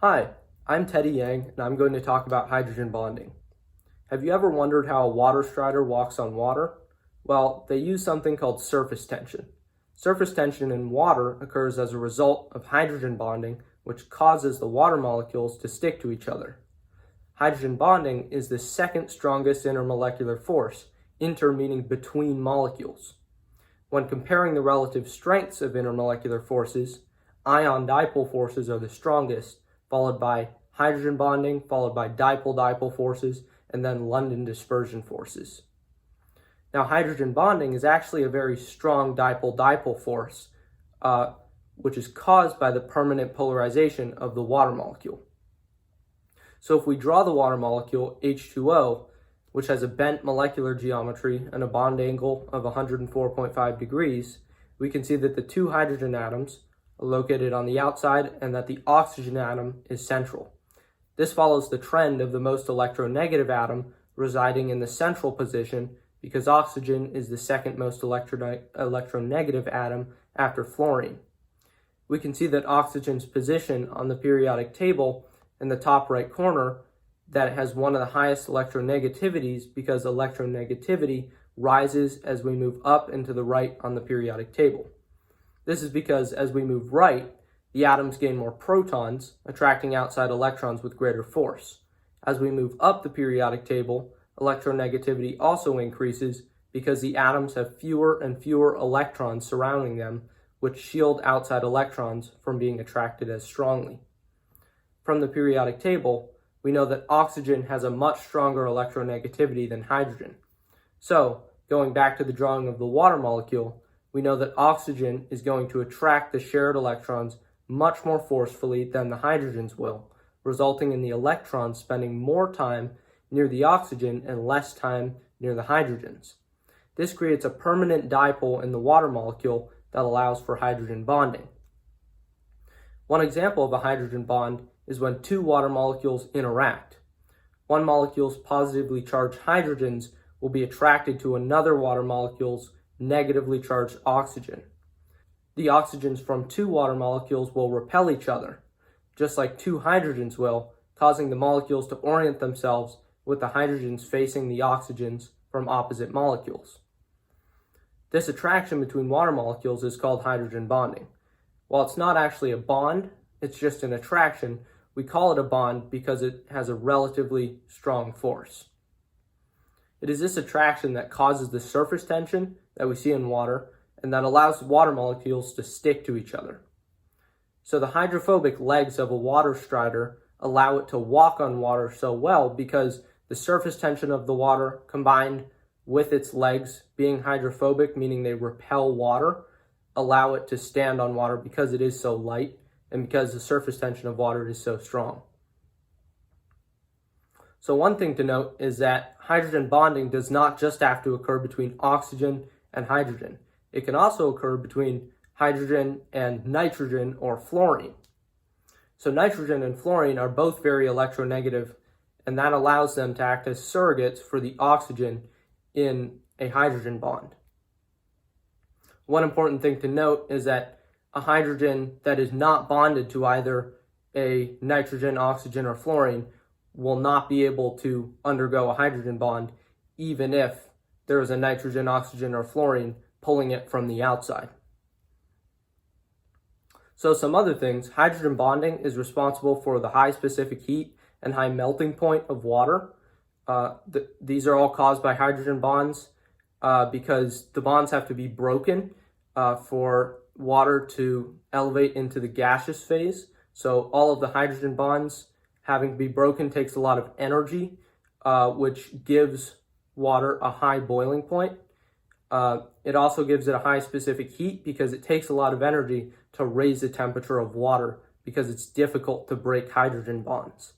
Hi, I'm Teddy Yang, and I'm going to talk about hydrogen bonding. Have you ever wondered how a water strider walks on water? Well, they use something called surface tension. Surface tension in water occurs as a result of hydrogen bonding, which causes the water molecules to stick to each other. Hydrogen bonding is the second strongest intermolecular force, inter meaning between molecules. When comparing the relative strengths of intermolecular forces, ion-dipole forces are the strongest, followed by hydrogen bonding, followed by dipole-dipole forces, and then London dispersion forces. Now, hydrogen bonding is actually a very strong dipole-dipole force, which is caused by the permanent polarization of the water molecule. So if we draw the water molecule H2O, which has a bent molecular geometry and a bond angle of 104.5 degrees, we can see that the two hydrogen atoms are located on the outside and that the oxygen atom is central. This follows the trend of the most electronegative atom residing in the central position because oxygen is the second most electronegative atom after fluorine. We can see that oxygen's position on the periodic table in the top right corner that it has one of the highest electronegativities because electronegativity rises as we move up and to the right on the periodic table. This is because as we move right, the atoms gain more protons, attracting outside electrons with greater force. As we move up the periodic table, electronegativity also increases because the atoms have fewer and fewer electrons surrounding them, which shield outside electrons from being attracted as strongly. From the periodic table, we know that oxygen has a much stronger electronegativity than hydrogen. So, going back to the drawing of the water molecule, we know that oxygen is going to attract the shared electrons much more forcefully than the hydrogens will, resulting in the electrons spending more time near the oxygen and less time near the hydrogens. This creates a permanent dipole in the water molecule that allows for hydrogen bonding. One example of a hydrogen bond is when two water molecules interact. One molecule's positively charged hydrogens will be attracted to another water molecule's negatively charged oxygen. The oxygens from two water molecules will repel each other, just like two hydrogens will, causing the molecules to orient themselves with the hydrogens facing the oxygens from opposite molecules. This attraction between water molecules is called hydrogen bonding. While it's not actually a bond, it's just an attraction, we call it a bond because it has a relatively strong force. It is this attraction that causes the surface tension that we see in water and that allows water molecules to stick to each other. So the hydrophobic legs of a water strider allow it to walk on water so well because the surface tension of the water combined with its legs being hydrophobic, meaning they repel water, allow it to stand on water because it is so light and because the surface tension of water is so strong. So one thing to note is that hydrogen bonding does not just have to occur between oxygen and hydrogen. It can also occur between hydrogen and nitrogen or fluorine. So nitrogen and fluorine are both very electronegative, and that allows them to act as surrogates for the oxygen in a hydrogen bond. One important thing to note is that a hydrogen that is not bonded to either a nitrogen, oxygen, or fluorine will not be able to undergo a hydrogen bond even if there is a nitrogen, oxygen, or fluorine pulling it from the outside. So some other things, hydrogen bonding is responsible for the high specific heat and high melting point of water. These are all caused by hydrogen bonds because the bonds have to be broken for water to elevate into the gaseous phase. So all of the hydrogen bonds having to be broken takes a lot of energy, which gives water a high boiling point. It also gives it a high specific heat because it takes a lot of energy to raise the temperature of water because it's difficult to break hydrogen bonds.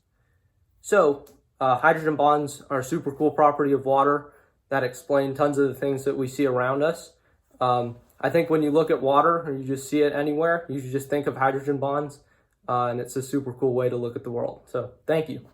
So hydrogen bonds are a super cool property of water that explain tons of the things that we see around us. I think when you look at water or you just see it anywhere, you should just think of hydrogen bonds, and it's a super cool way to look at the world. So thank you.